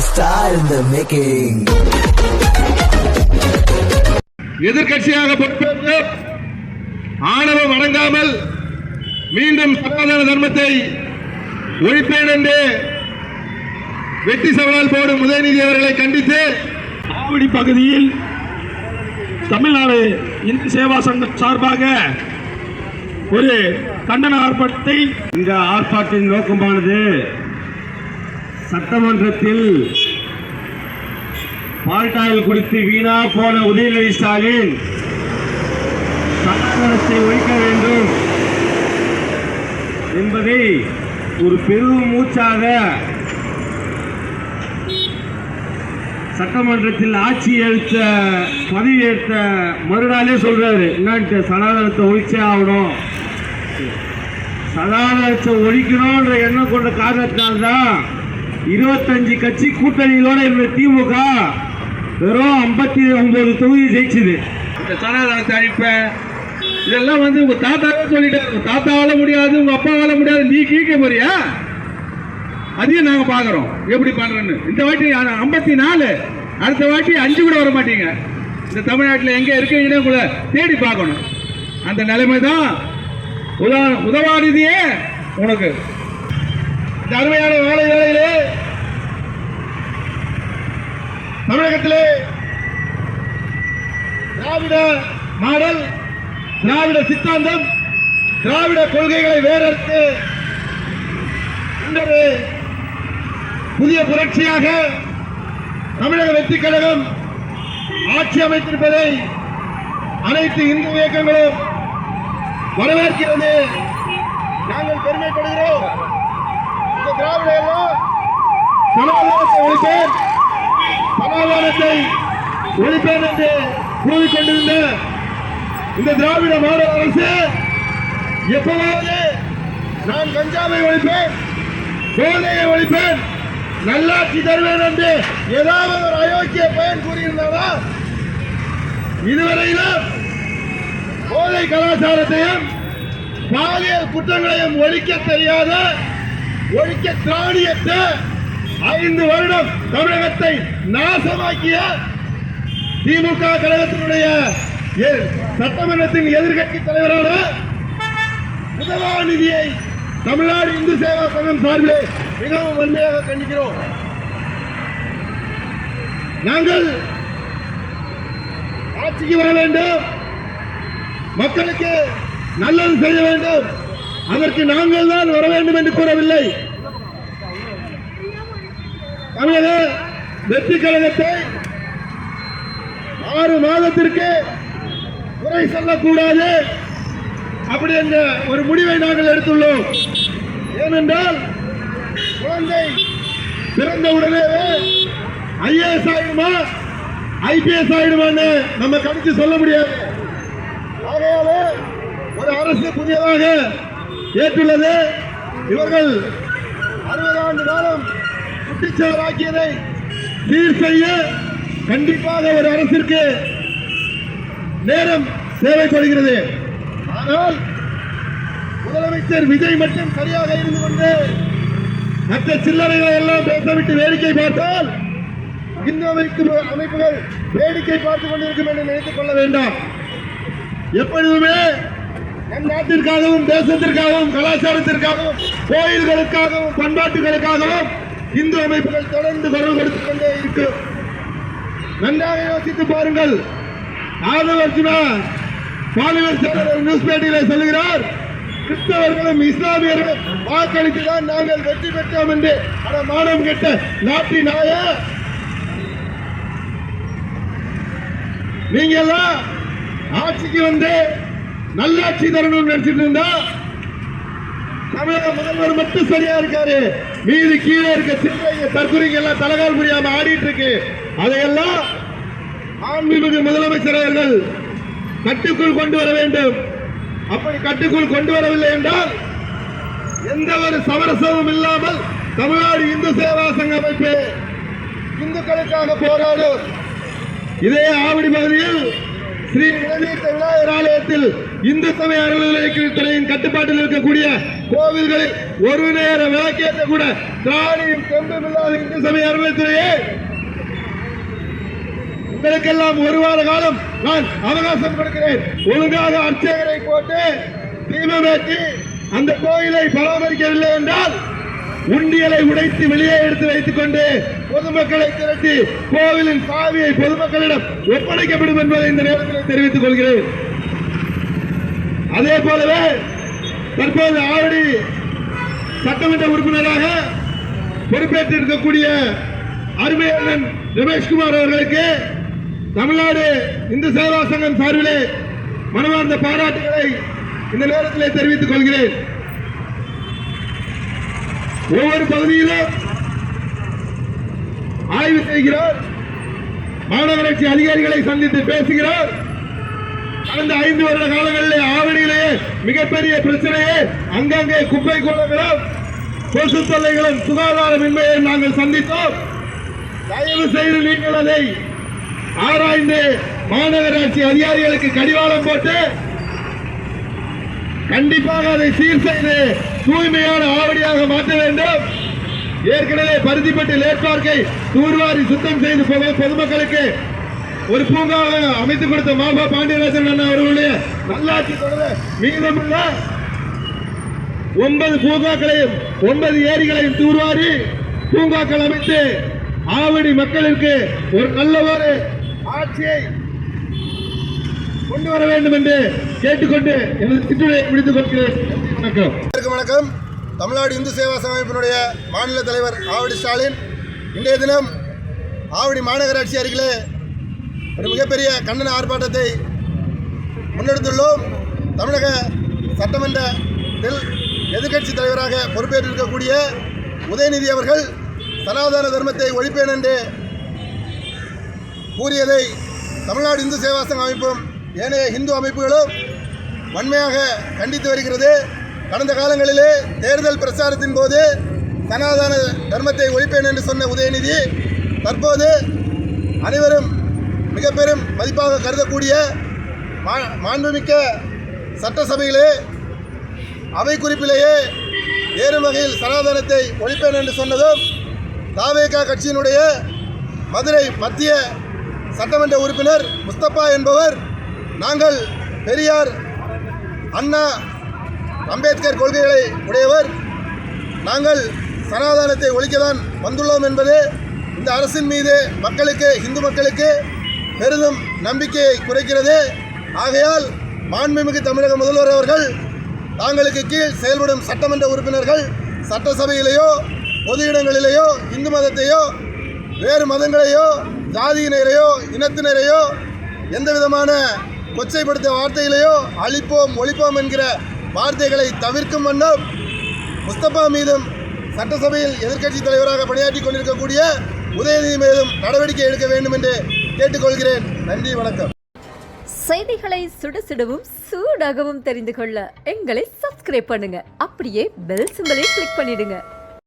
star in the making. எதிர்க்கட்சியாக பொறுப்பேற்று ஆணவம் அடங்காமல் மீண்டும் சனாதன தர்மத்தை ஒழிப்பேன் என்று வெட்டி சவால் போடும் உதயநிதி அவர்களை கண்டித்து ஆவடி பகுதியில் தமிழ்நாடு இந்து சேவா சங்கம் சார்பாக ஒரு கண்டன ஆர்ப்பாட்டத்தை இந்த ஆர்ப்பாட்டின் நோக்கமானது சட்டமன்றத்தில் பால்டாயில் குடித்து வீணா போன உதயநிதி ஸ்டாலின் சனாதனத்தை ஒழிக்க வேண்டும் என்பதை ஒரு பெரும் மூச்சாக சட்டமன்றத்தில் ஆட்சி ஏற்ற பதவி ஏற்ற மறுநாளே சொல்றாரு, என்னன்ட்டு சனாதனத்தை ஒழிச்சே ஆகணும், சனாதனத்தை ஒழிக்கணும்ன்ற எண்ணம் கொண்ட காரணத்தினால்தான் 25 கட்சி கூட்டணிகளோட இருந்த திமுக வெறும் 59 தொகுதி ஜெயிச்சுது. இந்த சனாதனத்தை அழிப்பேன் இதெல்லாம் உங்க தாத்தாவே சொல்லிட்டாரு. உங்க தாத்தாவால முடியாது, உங்க அப்பாவால முடியாது, நீ கீழ்க்க போறியா? அதையும் நாங்க பாக்குறோம் எப்படி பண்றேன்னு. இந்த வாட்டி 54, அடுத்த வாட்டி 5 கூட வர மாட்டீங்க. இந்த தமிழ்நாட்டில் எங்க இருக்கீங்கன்னு கூட தேடி பார்க்கணும். அந்த நிலைமை தான் உதவாநிதியே உனக்கு. இந்த அருமையான வேலை வேலையிலே தமிழகத்திலே திராவிட மாடல், திராவிட சித்தாந்தம், திராவிட கொள்கைகளை வேறறுத்து இன்னொரு புதிய புரட்சியாக தமிழக வெற்றிக் கழகம் ஆட்சி அமைத்திருப்பதை அனைத்து இந்து இயக்கங்களும் வரவேற்கிறது. நாங்கள் பெருமைப்படுகிறோம். இந்த திராவிட எல்லாம் சனாதனத்தை ஒழிப்பேன், சனாதனத்தை ஒழிப்பேன் என்று கூறிக்கொண்டிருந்த இந்த திராவிட மாடல் அரசு எப்பவாவது நான் கஞ்சாவை ஒழிப்பேன், போதையை ஒழிப்பேன், நல்லாட்சி தருவேன் என்று ஏதாவது ஒரு அயோக்கிய பயன் கூறியிருந்தாரா? இதுவரையிலும் போதை கலாச்சாரத்தையும் பாலியல் குற்றங்களையும் ஒழிக்க தெரியாத, ஒழிக்க திராணியற்ற 5 வருடம் தமிழகத்தை நாசமாக்கிய திமுக கழகத்தினுடைய சட்டமன்றத்தின் எதிர்கட்சி தலைவரான உதயநிதியை தமிழ்நாடு இந்து சேவா சங்கம் சார்பில் மிகவும் வன்மையாக கண்டிக்கிறோம். நாங்கள் ஆட்சிக்கு வர வேண்டும், மக்களுக்கு நல்லது செய்ய வேண்டும், அதற்கு நாங்கள் தான் வர வேண்டும் என்று கூறவில்லை. தமிழக வெற்றி கழகத்தை 6 மாதத்திற்கு குறை சொல்லக்கூடாது அப்படி என்ற ஒரு முடிவை நாங்கள் எடுத்துள்ளோம். ஏனென்றால் குழந்தை பிறந்த உடனே IAS ஆயிடுமா IPS ஆயிடுமான்னு நம்ம கணிச்சு சொல்ல முடியாது. ஆகையால ஒரு அரசு புதியதாக ஏற்றுள்ளது. இவர்கள் 60 ஆண்டு காலம் குட்டிச்சவராக்கியதை சீர் செய்ய கண்டிப்பாக ஒரு அரசிற்கு நேரம் தேவைப்படுகிறது. ஆனால் முதலமைச்சர் விஜய் மட்டும் சரியாக இருந்து கொண்டு மற்ற சில்லறைகளை எல்லாம் பேசவிட்டு வேடிக்கை பார்த்தால் இந்து அமைப்புகள் வேடிக்கை பார்த்துக் கொண்டிருக்கும் என்று நினைத்துக் கொள்ள வேண்டாம். எப்பொழுதுமே நம் நாட்டிற்காகவும், தேசத்திற்காகவும், கலாச்சாரத்திற்காகவும், கோயில்களுக்காகவும், பண்பாட்டுகளுக்காகவும் இந்து அமைப்புகள் தொடர்ந்து குரல் கொடுத்துக் கொண்டே இருக்கும். நன்றாக யோசித்து பாருங்கள். ஆதவ அர்ஜுனா பாலிமர் செயலர் நியூஸ் பேட்டியிலே சொல்லுகிறார், கிறிஸ்தவர்களும் இஸ்லாமியர்களும் வாக்களித்துதான் நாங்கள் வெற்றி பெற்றோம் என்று. மானம் கெட்ட நாட்டி நாய, நீங்க எல்லாம் ஆட்சிக்கு வந்து நல்லாட்சி தரணும் நினைச்சிட்டு இருந்தா தமிழக முதல்வர் மட்டும் சரியா இருக்காரு, மீது கீழே இருக்க சின்ன தற்கொலைங்க எல்லாம் தலகால் புரியாம ஆடிட்டு இருக்கு. அதையெல்லாம் மாண்புமிகு முதலமைச்சர் அவர்கள் கட்டுக்குள் கொண்டு வர வேண்டும். அப்படி கட்டுக்குள் கொண்டு வரவில்லை என்றால் எந்த ஒரு சமரசமும் இல்லாமல் தமிழ்நாடு இந்து சேவா சங்க அமைப்பு இந்துக்களுக்காக போராடும். இதே ஆவடி பகுதியில் ஸ்ரீ நிலநீர்த்த விநாயகர் ஆலயத்தில் இந்து சமய அறநிலையத்துறையின் கட்டுப்பாட்டில் இருக்கக்கூடிய கோவில்களில் ஒரு நேர விளக்கேற்ற கூட திராணியும் தெம்பும் இல்லாத இந்து சமய அறநிலையத்துறையே, உங்களுக்கெல்லாம் ஒரு வார காலம் நான் அவகாசம் கொடுக்கிறேன். ஒழுங்காக அர்ச்சகரை போட்டு தீபமேற்றி அந்த கோயிலை பராமரிக்கவில்லை என்றால் உண்டியலை உடைத்து வெளியே எடுத்து வைத்துக் கொண்டு பொதுமக்களை திரட்டி கோவிலின் சாவியை பொதுமக்களிடம் ஒப்படைக்கப்படும் என்பதை இந்த நேரத்தில் தெரிவித்துக் கொள்கிறேன். அதே போலவே தற்போது ஆவடி சட்டமன்ற உறுப்பினராக பொறுப்பேற்றிருக்கக்கூடிய அருமை அண்ணன் ரமேஷ்குமார் அவர்களுக்கு தமிழ்நாடு இந்து சேவா சங்கம் சார்பிலே மனமார்ந்த பாராட்டுகளை இந்த நேரத்தில் தெரிவித்துக் கொள்கிறேன். ஒவ்வொரு பகுதியிலும் ஆய்வு செய்கிறார், மாநகராட்சி அதிகாரிகளை சந்தித்து பேசுகிறார். கடந்த 5 வருட காலங்களிலே ஆவடியிலேயே மிகப்பெரிய பிரச்சனையே அங்கங்கே குப்பை கூடங்களும் கொசு தொல்லைகளும் சுகாதாரமின்மையை நாங்கள் சந்தித்தோம். தயவு செய்து நீங்கள் அதை ஆராய்ந்து மாநகராட்சி அதிகாரிகளுக்கு கடிவாளம் போட்டு கண்டிப்பாக அதை சீர் செய்து தூய்மையான ஆவடியாக மாற்ற வேண்டும். ஏற்கனவே பருத்திப்பட்டு லேட்பார்க்கை தூர்வாரி சுத்தம் செய்து பொதுமக்களுக்கு ஒரு பூங்காவை அமைத்துக் கொடுத்த மாபா பாண்டியராஜன் அண்ணா அவர்களுடைய நல்லாட்சி தொடர மீதமுள்ள 9 பூங்காக்களையும் 9 ஏரிகளையும் தூர்வாரி பூங்காக்கள் அமைத்து ஆவடி மக்களுக்கு ஒரு நல்ல ஒரு ஆட்சியை கொண்டு வர வேண்டும் என்று கேட்டுக்கொண்டு எனது சிற்றுரையை முடித்துக் கொள்கிறேன். வணக்கம். வணக்கம். தமிழ்நாடு இந்து சேவா அமைப்பினுடைய மாநில தலைவர் ஆவடி ஸ்டாலின் இன்றைய தினம் ஆவடி மாநகராட்சி அருகிலே ஒரு மிகப்பெரிய கண்டன ஆர்ப்பாட்டத்தை முன்னெடுத்துள்ளோம். தமிழக சட்டமன்றத்தில் எதிர்க்கட்சி தலைவராக பொறுப்பேற்றிருக்கக்கூடிய உதயநிதி அவர்கள் சனாதன தர்மத்தை ஒழிப்பேன் என்று கூறியதை தமிழ்நாடு இந்து சேவா சங்க அமைப்பும் ஏனைய இந்து அமைப்புகளும் வன்மையாக கண்டித்து வருகிறது. கடந்த காலங்களிலே தேர்தல் பிரச்சாரத்தின் போது சனாதன தர்மத்தை ஒழிப்பேன் என்று சொன்ன உதயநிதி தற்போது அனைவரும் மிக பெரும் மதிப்பாக கருதக்கூடிய மாண்புமிக்க சட்டசபையிலே அவை குறிப்பிலேயே ஏறும் வகையில் சனாதனத்தை ஒழிப்பேன் என்று சொன்னதும் தாவேகா கட்சியினுடைய மதுரை மத்திய சட்டமன்ற உறுப்பினர் முஸ்தபா என்பவர், நாங்கள் பெரியார் அண்ணா அம்பேத்கர் கொள்கைகளை உடையவர், நாங்கள் சனாதனத்தை ஒழிக்கத்தான் வந்துள்ளோம் என்பது இந்த அரசின் மீது மக்களுக்கு இந்து மக்களுக்கு பெரிதும் நம்பிக்கையை குறைக்கிறது. ஆகையால் மாண்புமிகு தமிழக முதல்வர் அவர்கள் தாங்களுக்கு கீழ் செயல்படும் சட்டமன்ற உறுப்பினர்கள் சட்டசபையிலேயோ பொது இடங்களிலேயோ இந்து மதத்தையோ வேறு மதங்களையோ ஜாதியினரையோ இனத்தினரையோ எந்த விதமான கொச்சைப்படுத்த வார்த்தைகளையோ அழிப்போம் ஒழிப்போம் என்கிற வார்த்தைகளை தவிர்க்கும் வண்ணம் முஸ்தபா மீதும் சட்டசபையில் எதிர்க்கட்சி தலைவராக பணியாற்றி கொண்டிருக்கக்கூடிய உதயநிதி மீதும் நடவடிக்கை எடுக்க வேண்டும் என்று கேட்டுக்கொள்கிறேன். நன்றி, வணக்கம். செய்திகளை சுடசுடவும் சூடாகவும் தெரிந்து கொள்ள எங்களை சப்ஸ்கிரைப் பண்ணுங்க. அப்படியே பெல் சிம்பலை கிளிக் பண்ணிடுங்க.